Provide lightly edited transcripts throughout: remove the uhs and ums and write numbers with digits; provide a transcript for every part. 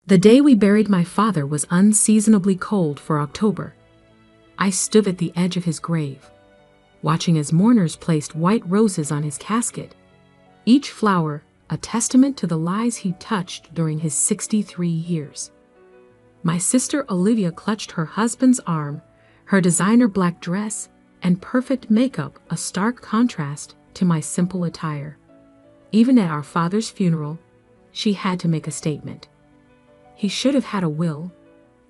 The day we buried my father was unseasonably cold for October. I stood at the edge of his grave, watching as mourners placed white roses on his casket, each flower a testament to the lives he touched during his 63 years. My sister Olivia clutched her husband's arm, her designer black dress and perfect makeup a stark contrast to my simple attire. Even at our father's funeral, she had to make a statement. "He should have had a will,"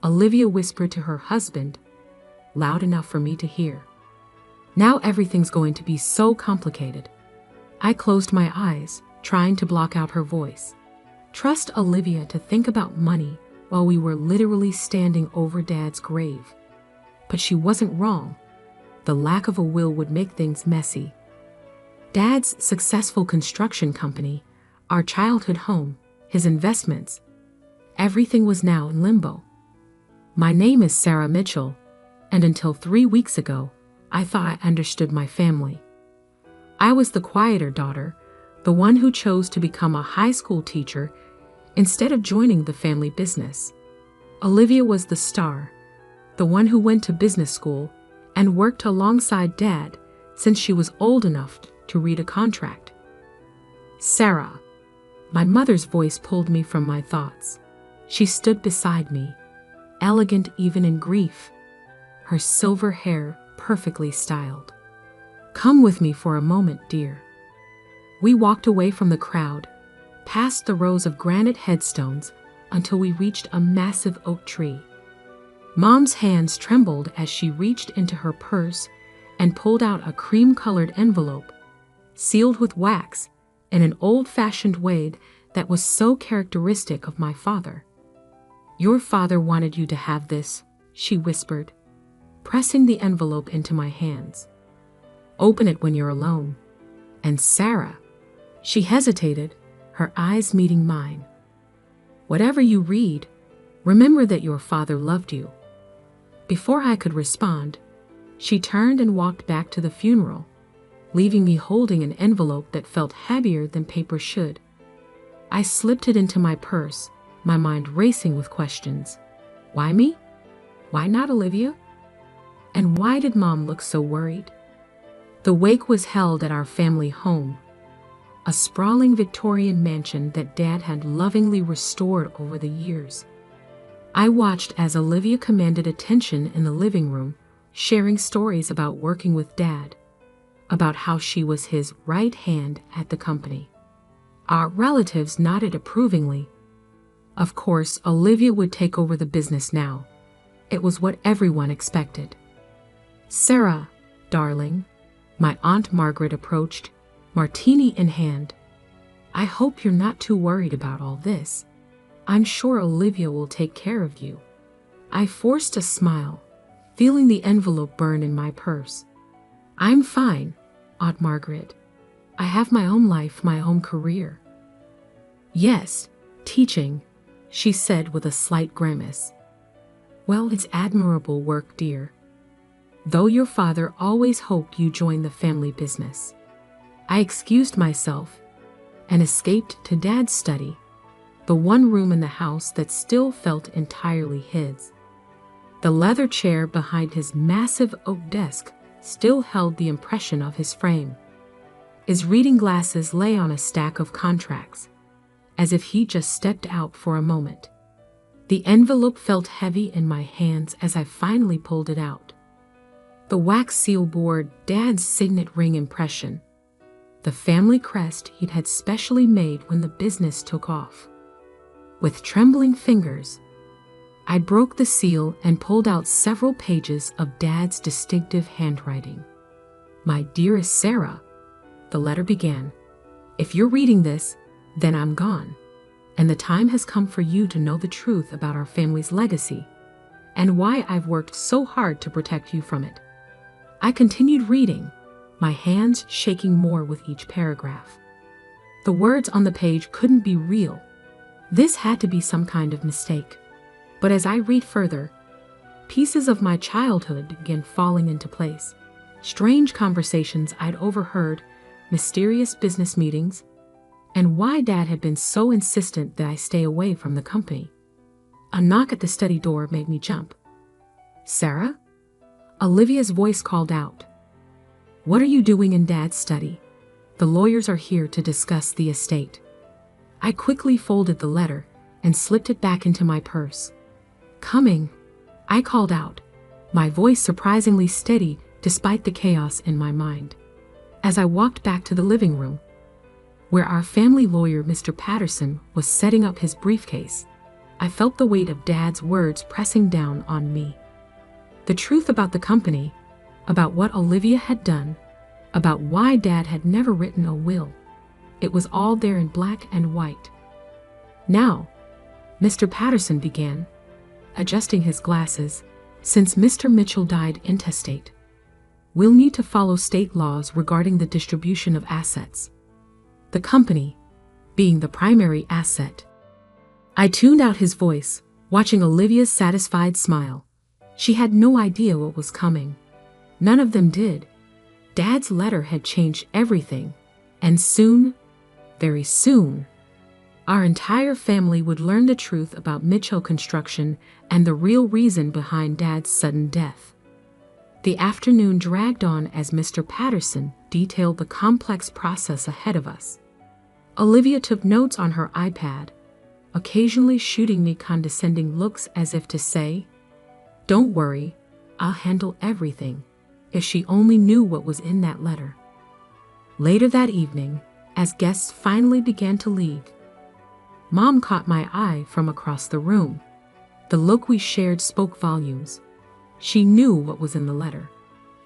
Olivia whispered to her husband, loud enough for me to hear. "Now everything's going to be so complicated." I closed my eyes, trying to block out her voice. Trust Olivia to think about money while we were literally standing over Dad's grave. But she wasn't wrong. The lack of a will would make things messy. Dad's successful construction company, our childhood home, his investments, everything was now in limbo. My name is Sarah Mitchell, and until 3 weeks ago, I thought I understood my family. I was the quieter daughter, the one who chose to become a high school teacher instead of joining the family business. Olivia was the star, the one who went to business school and worked alongside Dad since she was old enough to read a contract. Sarah. My mother's voice pulled me from my thoughts. She stood beside me, elegant even in grief, her silver hair perfectly styled. "Come with me for a moment, dear." We walked away from the crowd, past the rows of granite headstones until we reached a massive oak tree. Mom's hands trembled as she reached into her purse and pulled out a cream-colored envelope, sealed with wax in an old-fashioned way that was so characteristic of my father. "Your father wanted you to have this," she whispered, pressing the envelope into my hands. "Open it when you're alone." And Sarah, she hesitated, her eyes meeting mine. "Whatever you read, remember that your father loved you." Before I could respond, she turned and walked back to the funeral, leaving me holding an envelope that felt heavier than paper should. I slipped it into my purse, my mind racing with questions. Why me? Why not Olivia? And why did Mom look so worried? The wake was held at our family home, a sprawling Victorian mansion that Dad had lovingly restored over the years. I watched as Olivia commanded attention in the living room, sharing stories about working with Dad, about how she was his right hand at the company. Our relatives nodded approvingly. Of course, Olivia would take over the business now. It was what everyone expected. "Sarah, darling," my Aunt Margaret approached, martini in hand. "I hope you're not too worried about all this. I'm sure Olivia will take care of you." I forced a smile, feeling the envelope burn in my purse. "I'm fine, Aunt Margaret. I have my own life, my own career." "Yes, teaching," she said with a slight grimace. "Well, it's admirable work, dear. Though your father always hoped you join the family business." I excused myself and escaped to Dad's study, the one room in the house that still felt entirely his. The leather chair behind his massive oak desk still held the impression of his frame. His reading glasses lay on a stack of contracts, as if he just stepped out for a moment. The envelope felt heavy in my hands as I finally pulled it out. The wax seal bore Dad's signet ring impression, the family crest he'd had specially made when the business took off. With trembling fingers, I broke the seal and pulled out several pages of Dad's distinctive handwriting. "My dearest Sarah," the letter began, "if you're reading this, then I'm gone, and the time has come for you to know the truth about our family's legacy and why I've worked so hard to protect you from it." I continued reading, my hands shaking more with each paragraph. The words on the page couldn't be real. This had to be some kind of mistake. But as I read further, pieces of my childhood began falling into place. Strange conversations I'd overheard, mysterious business meetings, and why Dad had been so insistent that I stay away from the company. A knock at the study door made me jump. "Sarah?" Olivia's voice called out. "What are you doing in Dad's study? The lawyers are here to discuss the estate." I quickly folded the letter and slipped it back into my purse. "Coming," I called out, my voice surprisingly steady despite the chaos in my mind. As I walked back to the living room, where our family lawyer, Mr. Patterson, was setting up his briefcase, I felt the weight of Dad's words pressing down on me. The truth about the company, about what Olivia had done, about why Dad had never written a will. It was all there in black and white. "Now," Mr. Patterson began, adjusting his glasses, "since Mr. Mitchell died intestate, we'll need to follow state laws regarding the distribution of assets. The company being the primary asset." I tuned out his voice, watching Olivia's satisfied smile. She had no idea what was coming. None of them did. Dad's letter had changed everything, and soon, very soon, our entire family would learn the truth about Mitchell Construction and the real reason behind Dad's sudden death. The afternoon dragged on as Mr. Patterson detailed the complex process ahead of us. Olivia took notes on her iPad, occasionally shooting me condescending looks as if to say, "Don't worry, I'll handle everything," if she only knew what was in that letter. Later that evening, as guests finally began to leave, Mom caught my eye from across the room. The look we shared spoke volumes. She knew what was in the letter.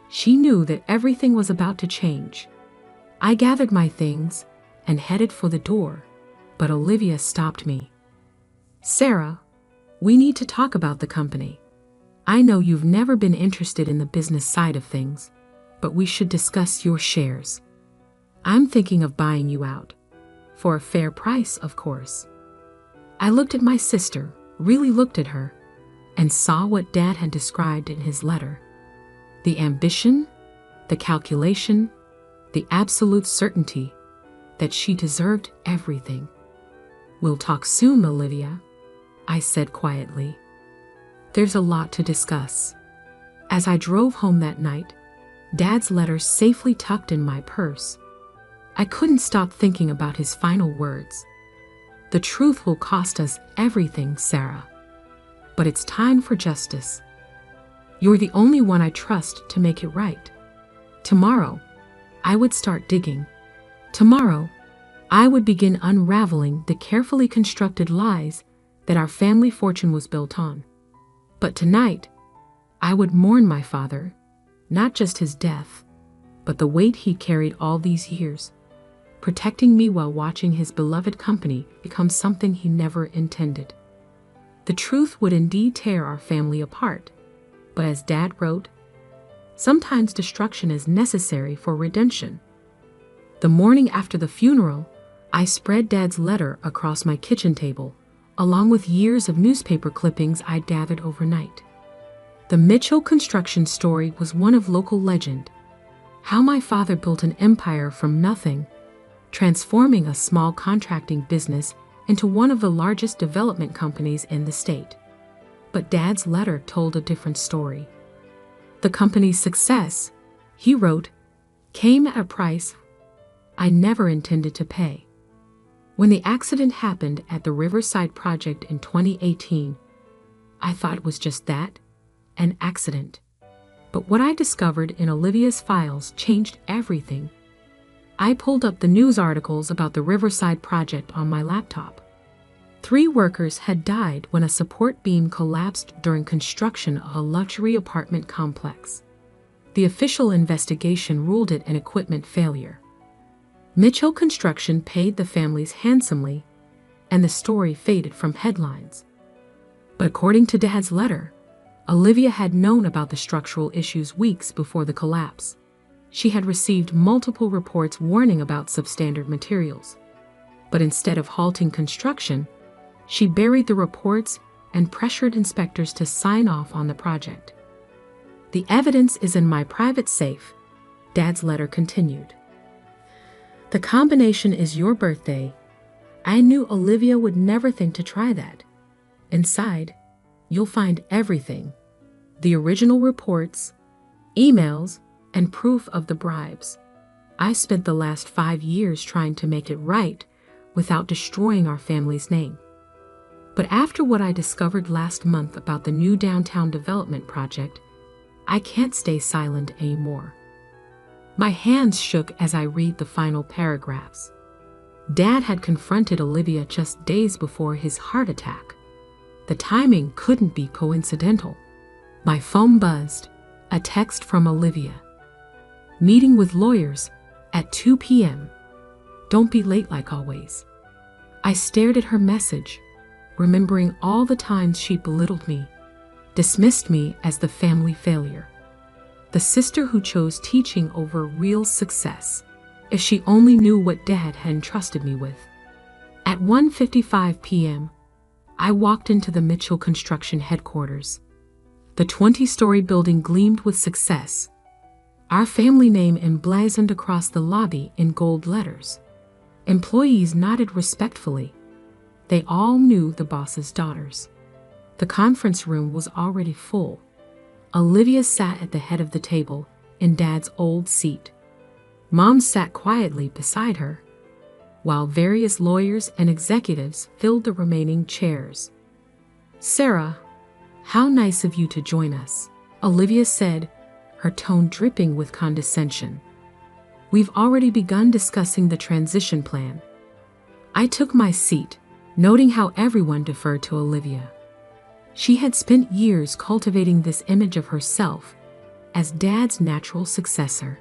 She knew that everything was about to change. I gathered my things and headed for the door, but Olivia stopped me. "Sarah, we need to talk about the company. I know you've never been interested in the business side of things, but we should discuss your shares. I'm thinking of buying you out. For a fair price, of course." I looked at my sister, really looked at her, and saw what Dad had described in his letter. The ambition, the calculation, the absolute certainty that she deserved everything. "We'll talk soon, Olivia," I said quietly. "There's a lot to discuss." As I drove home that night, Dad's letter safely tucked in my purse, I couldn't stop thinking about his final words. "The truth will cost us everything, Sarah. But it's time for justice. You're the only one I trust to make it right." Tomorrow, I would start digging. Tomorrow, I would begin unraveling the carefully constructed lies that our family fortune was built on. But tonight, I would mourn my father, not just his death, but the weight he carried all these years, protecting me while watching his beloved company become something he never intended. The truth would indeed tear our family apart, but as Dad wrote, sometimes destruction is necessary for redemption. The morning after the funeral, I spread Dad's letter across my kitchen table, along with years of newspaper clippings I'd gathered overnight. The Mitchell Construction story was one of local legend. How my father built an empire from nothing, transforming a small contracting business into one of the largest development companies in the state. But Dad's letter told a different story. The company's success, he wrote, came at a price I never intended to pay. When the accident happened at the Riverside project in 2018, I thought it was just that, an accident. But what I discovered in Olivia's files changed everything. I pulled up the news articles about the Riverside project on my laptop. 3 workers had died when a support beam collapsed during construction of a luxury apartment complex. The official investigation ruled it an equipment failure. Mitchell Construction paid the families handsomely, and the story faded from headlines. But according to Dad's letter, Olivia had known about the structural issues weeks before the collapse. She had received multiple reports warning about substandard materials. But instead of halting construction, she buried the reports and pressured inspectors to sign off on the project. "The evidence is in my private safe," Dad's letter continued. "The combination is your birthday. I knew Olivia would never think to try that. Inside, you'll find everything: the original reports, emails, and proof of the bribes. I spent the last 5 years trying to make it right without destroying our family's name. But after what I discovered last month about the new downtown development project, I can't stay silent anymore. My hands shook as I read the final paragraphs. Dad had confronted Olivia just days before his heart attack. The timing couldn't be coincidental. My phone buzzed, a text from Olivia. Meeting with lawyers at 2 p.m. Don't be late like always. I stared at her message, remembering all the times she belittled me, dismissed me as the family failure, the sister who chose teaching over real success. If she only knew what Dad had entrusted me with. At 1:55 p.m., I walked into the Mitchell Construction headquarters. The 20-story building gleamed with success, our family name emblazoned across the lobby in gold letters. Employees nodded respectfully. They all knew the boss's daughters. The conference room was already full. Olivia sat at the head of the table in Dad's old seat. Mom sat quietly beside her, while various lawyers and executives filled the remaining chairs. "Sarah, how nice of you to join us," Olivia said, her tone dripping with condescension. "We've already begun discussing the transition plan." I took my seat, noting how everyone deferred to Olivia. She had spent years cultivating this image of herself as Dad's natural successor.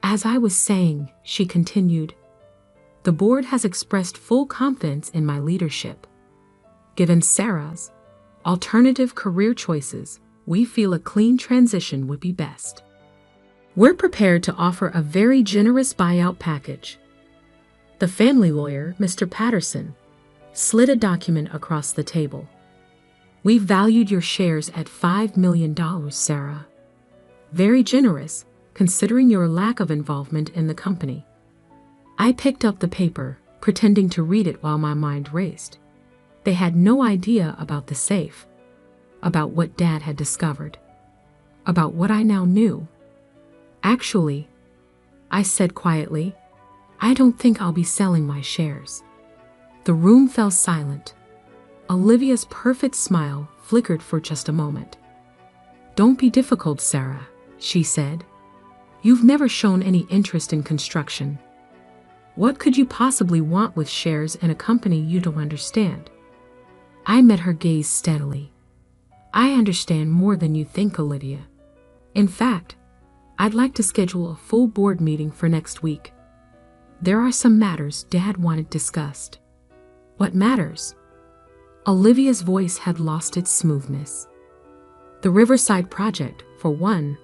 "As I was saying," she continued, "the board has expressed full confidence in my leadership. Given Sarah's alternative career choices, we feel a clean transition would be best. We're prepared to offer a very generous buyout package." The family lawyer, Mr. Patterson, slid a document across the table. "We valued your shares at $5 million, Sarah. Very generous, considering your lack of involvement in the company." I picked up the paper, pretending to read it while my mind raced. They had no idea about the safe, about what Dad had discovered, about what I now knew. "Actually," I said quietly, "I don't think I'll be selling my shares." The room fell silent. Olivia's perfect smile flickered for just a moment. "Don't be difficult, Sarah," she said. "You've never shown any interest in construction. What could you possibly want with shares in a company you don't understand?" I met her gaze steadily. "I understand more than you think, Olivia. In fact, I'd like to schedule a full board meeting for next week. There are some matters Dad wanted discussed." "What matters?" Olivia's voice had lost its smoothness. "The Riverside project, for one,"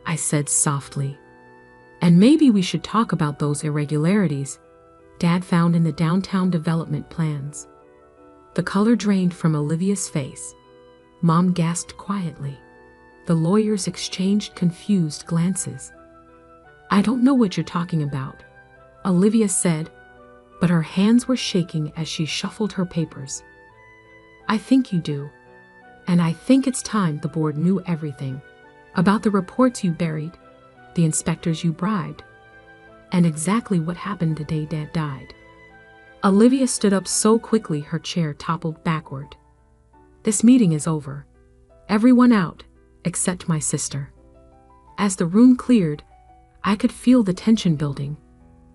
I said softly. "And maybe we should talk about those irregularities Dad found in the downtown development plans." The color drained from Olivia's face. Mom gasped quietly. The lawyers exchanged confused glances. "I don't know what you're talking about," Olivia said, but her hands were shaking as she shuffled her papers. "I think you do. And I think it's time the board knew everything. About the reports you buried, the inspectors you bribed, and exactly what happened the day Dad died." Olivia stood up so quickly her chair toppled backward. "This meeting is over. Everyone out, except my sister." As the room cleared, I could feel the tension building.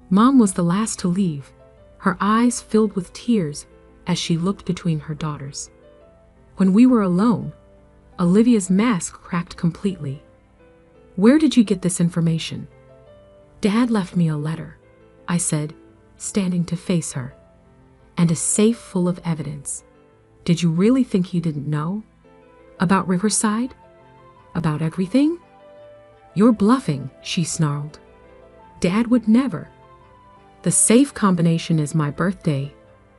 Mom was the last to leave, her eyes filled with tears as she looked between her daughters. When we were alone, Olivia's mask cracked completely. "Where did you get this information?" "Dad left me a letter," I said, standing to face her. "And a safe full of evidence. Did you really think he didn't know? About Riverside? About everything?" "You're bluffing," she snarled. "Dad would never." "The safe combination is my birthday,"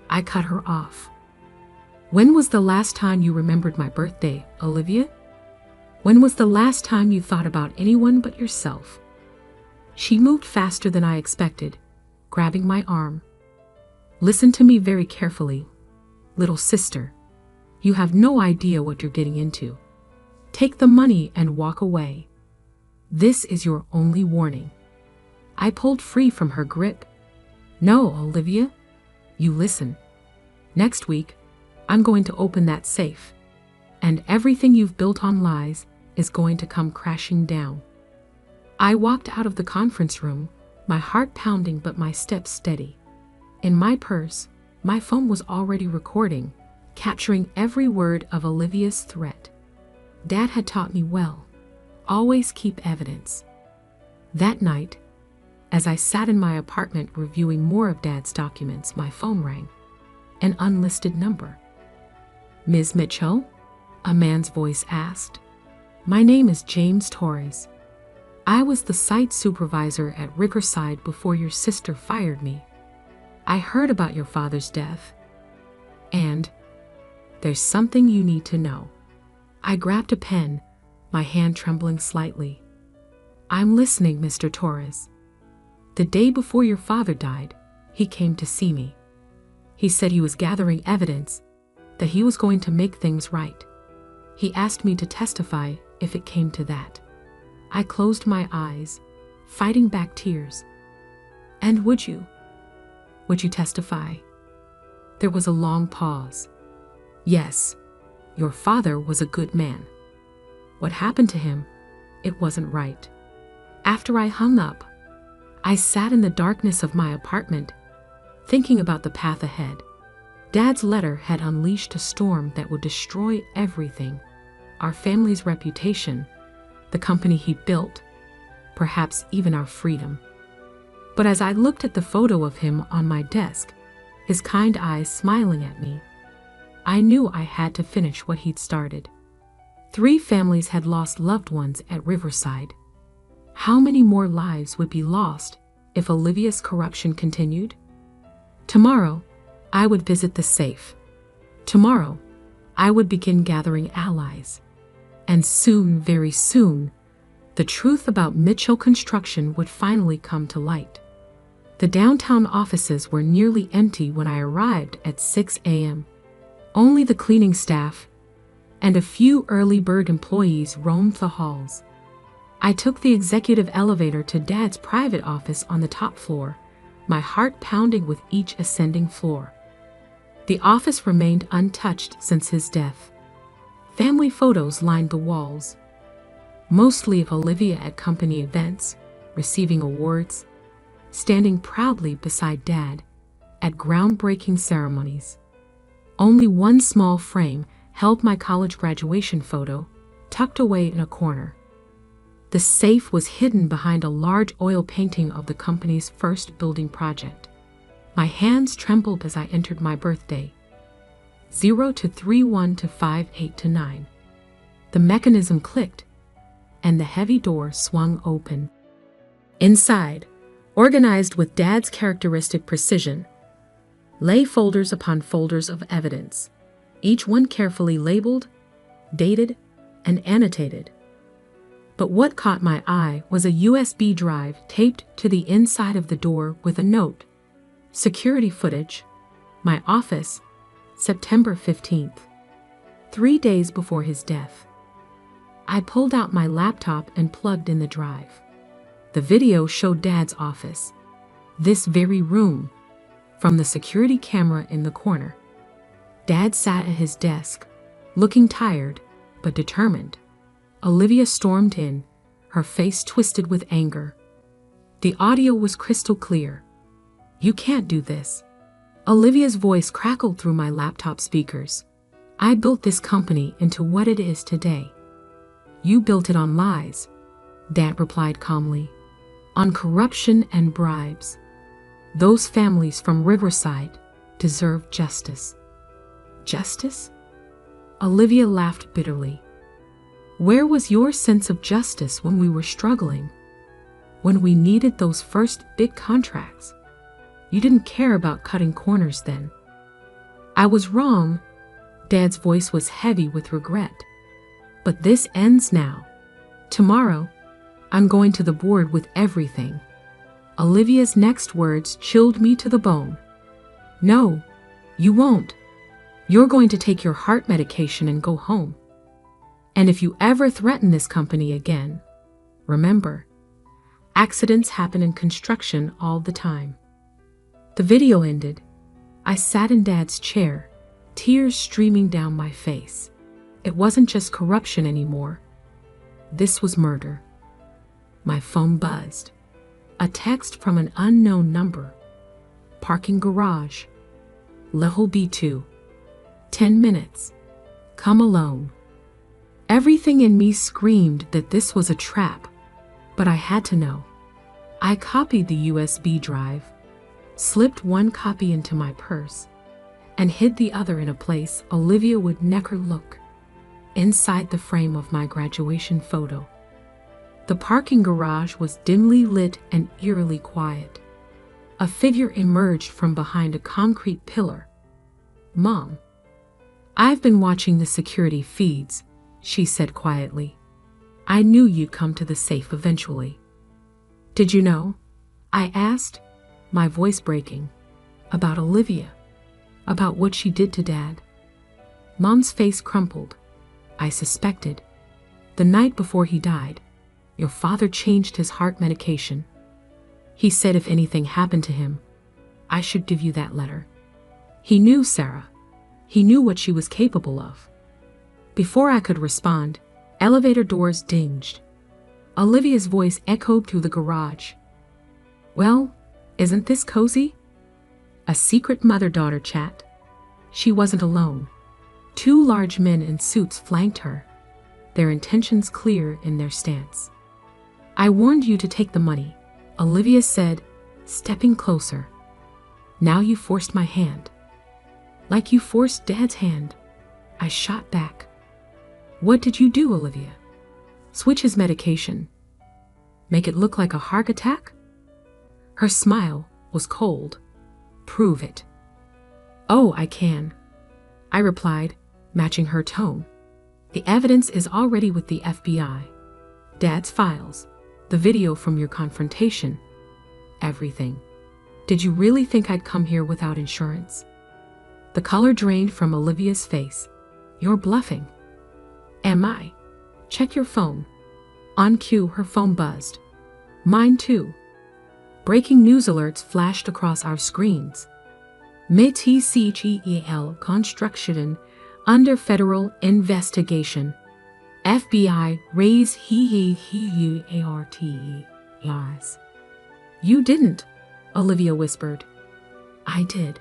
I cut her off. "When was the last time you remembered my birthday, Olivia? When was the last time you thought about anyone but yourself?" She moved faster than I expected, grabbing my arm. "Listen to me very carefully, little sister. You have no idea what you're getting into. Take the money and walk away. This is your only warning." I pulled free from her grip. "No, Olivia. You listen. Next week, I'm going to open that safe, and everything you've built on lies is going to come crashing down." I walked out of the conference room, my heart pounding but my steps steady. In my purse, my phone was already recording, capturing every word of Olivia's threat. Dad had taught me well. Always keep evidence. That night, as I sat in my apartment reviewing more of Dad's documents, my phone rang. An unlisted number. "Ms. Mitchell?" a man's voice asked. "My name is James Torres. I was the site supervisor at Riverside before your sister fired me. I heard about your father's death. And there's something you need to know." I grabbed a pen, my hand trembling slightly. "I'm listening, Mr. Torres." "The day before your father died, he came to see me. He said he was gathering evidence, that he was going to make things right. He asked me to testify if it came to that." I closed my eyes, fighting back tears. "And would you? Would you testify?" There was a long pause. "Yes, your father was a good man. What happened to him, it wasn't right." After I hung up, I sat in the darkness of my apartment, thinking about the path ahead. Dad's letter had unleashed a storm that would destroy everything: our family's reputation, the company he built, perhaps even our freedom. But as I looked at the photo of him on my desk, his kind eyes smiling at me, I knew I had to finish what he'd started. 3 families had lost loved ones at Riverside. How many more lives would be lost if Olivia's corruption continued? Tomorrow, I would visit the safe. Tomorrow, I would begin gathering allies. And soon, very soon, the truth about Mitchell Construction would finally come to light. The downtown offices were nearly empty when I arrived at 6 a.m. Only the cleaning staff and a few early bird employees roamed the halls. I took the executive elevator to Dad's private office on the top floor, my heart pounding with each ascending floor. The office remained untouched since his death. Family photos lined the walls, mostly of Olivia at company events, receiving awards, standing proudly beside Dad at groundbreaking ceremonies. Only one small frame held my college graduation photo, tucked away in a corner. The safe was hidden behind a large oil painting of the company's first building project. My hands trembled as I entered my birthday. 0 to 31 to 58 to 9. The mechanism clicked, and the heavy door swung open. Inside, organized with Dad's characteristic precision, lay folders upon folders of evidence, each one carefully labeled, dated, and annotated. But what caught my eye was a USB drive taped to the inside of the door with a note: "Security footage, my office, September 15th, 3 days before his death." I pulled out my laptop and plugged in the drive. The video showed Dad's office, this very room, from the security camera in the corner. Dad sat at his desk, looking tired but determined. Olivia stormed in, her face twisted with anger. The audio was crystal clear. "You can't do this." Olivia's voice crackled through my laptop speakers. "I built this company into what it is today." "You built it on lies," Dad replied calmly. "On corruption and bribes. Those families from Riverside deserve justice." "Justice?" Olivia laughed bitterly. "Where was your sense of justice when we were struggling? When we needed those first big contracts? You didn't care about cutting corners then." "I was wrong." Dad's voice was heavy with regret. "But this ends now. Tomorrow, I'm going to the board with everything." Olivia's next words chilled me to the bone. "No, you won't." You're going to take your heart medication and go home. And if you ever threaten this company again, remember, accidents happen in construction all the time." The video ended. I sat in Dad's chair, tears streaming down my face. It wasn't just corruption anymore. This was murder. My phone buzzed. A text from an unknown number. "Parking garage. Level B2. 10 minutes. Come alone." Everything in me screamed that this was a trap, but I had to know. I copied the USB drive, slipped one copy into my purse, and hid the other in a place Olivia would never look, inside the frame of my graduation photo. The parking garage was dimly lit and eerily quiet. A figure emerged from behind a concrete pillar. "Mom, I've been watching the security feeds," she said quietly. "I knew you'd come to the safe eventually." "Did you know?" I asked, my voice breaking. "About Olivia? About what she did to Dad?" Mom's face crumpled. "I suspected. The night before he died, your father changed his heart medication. He said if anything happened to him, I should give you that letter. He knew Sarah. He knew what she was capable of." Before I could respond, elevator doors dinged. Olivia's voice echoed through the garage. "Well, isn't this cozy?" A secret mother-daughter chat. She wasn't alone. 2 large men in suits flanked her, their intentions clear in their stance. "I warned you to take the money," Olivia said, stepping closer. "Now you forced my hand. Like you forced Dad's hand." I shot back. "What did you do, Olivia? Switch his medication? Make it look like a heart attack?" Her smile was cold. "Prove it." "Oh, I can," I replied, matching her tone. "The evidence is already with the FBI. Dad's files, the video from your confrontation, everything. Did you really think I'd come here without insurance?" The color drained from Olivia's face. "You're bluffing." "Am I? Check your phone." On cue, her phone buzzed. Mine too. Breaking news alerts flashed across our screens. MITCHEL construction under federal investigation. FBI raise ARTEs. "You didn't," Olivia whispered. "I did.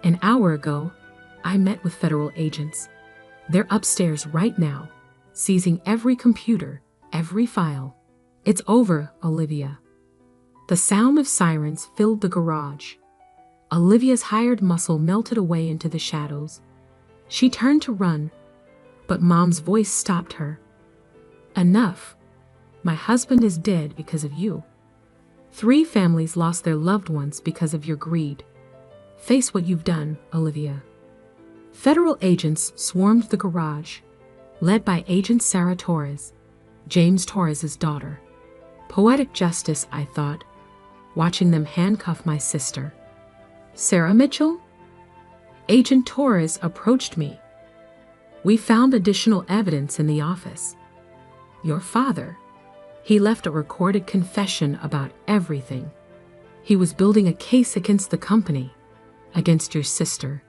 An hour ago, I met with federal agents. They're upstairs right now, seizing every computer, every file. It's over, Olivia." The sound of sirens filled the garage. Olivia's hired muscle melted away into the shadows. She turned to run, but Mom's voice stopped her. "Enough. My husband is dead because of you. 3 families lost their loved ones because of your greed. Face what you've done, Olivia." Federal agents swarmed the garage, led by Agent Sarah Torres, James Torres's daughter. Poetic justice, I thought, watching them handcuff my sister. "Sarah Mitchell?" Agent Torres approached me. "We found additional evidence in the office. Your father, he left a recorded confession about everything. He was building a case against the company, against your sister.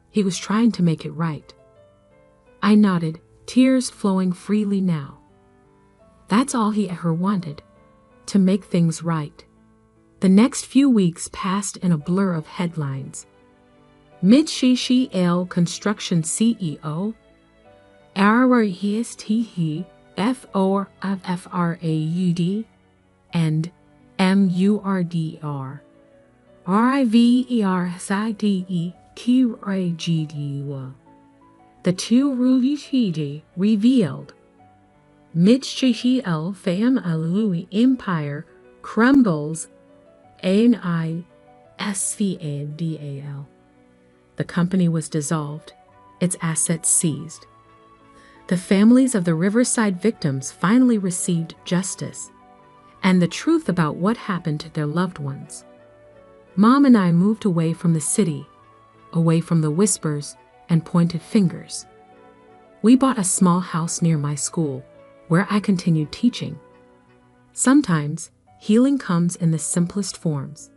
He was trying to make it right." I nodded, tears flowing freely now. That's all he ever wanted, to make things right. The next few weeks passed in a blur of headlines. MITCHEL construction CEO, RRESTE, FORFRAUD, and MURDR, RIVERSIDE, KRAGDU. The 2 Ruvi revealed. MITCHEL fam Alui empire crumbles. ANISVADAL. The company was dissolved, its assets seized. The families of the Riverside victims finally received justice and the truth about what happened to their loved ones. Mom and I moved away from the city, away from the whispers, and pointed fingers. We bought a small house near my school, where I continued teaching. Sometimes, healing comes in the simplest forms.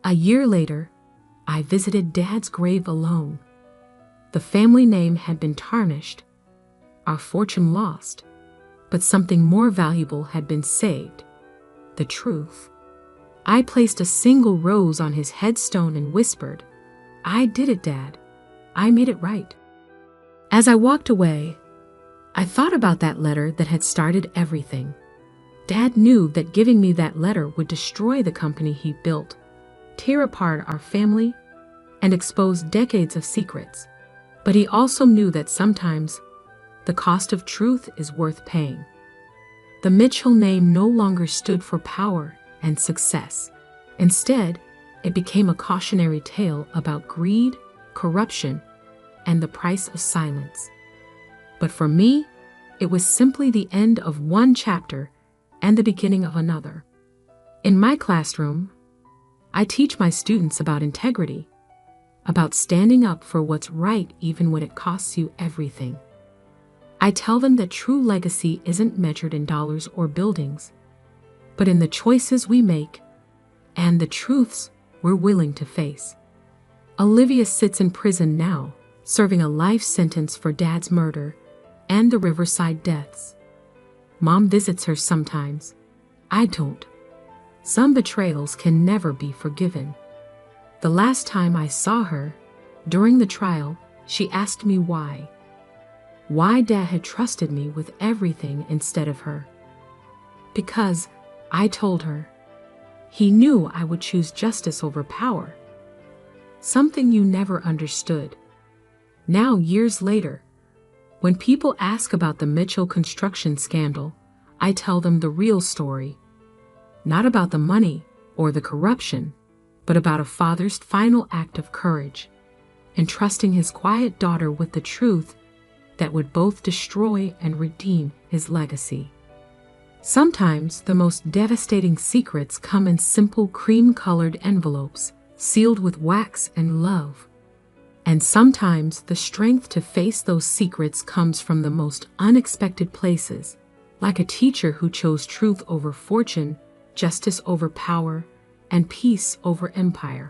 A year later, I visited Dad's grave alone. The family name had been tarnished, our fortune lost, but something more valuable had been saved: the truth. I placed a single rose on his headstone and whispered, "I did it, Dad. I made it right." As I walked away, I thought about that letter that had started everything. Dad knew that giving me that letter would destroy the company he built, tear apart our family, and expose decades of secrets. But he also knew that sometimes the cost of truth is worth paying. The Mitchell name no longer stood for power and success. Instead, it became a cautionary tale about greed, corruption, and the price of silence. But for me, it was simply the end of one chapter and the beginning of another. In my classroom, I teach my students about integrity, about standing up for what's right even when it costs you everything. I tell them that true legacy isn't measured in dollars or buildings, but in the choices we make and the truths we're willing to face. Olivia sits in prison now, serving a life sentence for Dad's murder and the Riverside deaths. Mom visits her sometimes. I don't. Some betrayals can never be forgiven. The last time I saw her, during the trial, she asked me why. Why Dad had trusted me with everything instead of her. Because, I told her, he knew I would choose justice over power. Something you never understood. Now, years later, when people ask about the Mitchell construction scandal, I tell them the real story. Not about the money or the corruption, but about a father's final act of courage, entrusting his quiet daughter with the truth that would both destroy and redeem his legacy. Sometimes the most devastating secrets come in simple cream-colored envelopes, sealed with wax and love. And sometimes the strength to face those secrets comes from the most unexpected places, like a teacher who chose truth over fortune, justice over power, and peace over empire.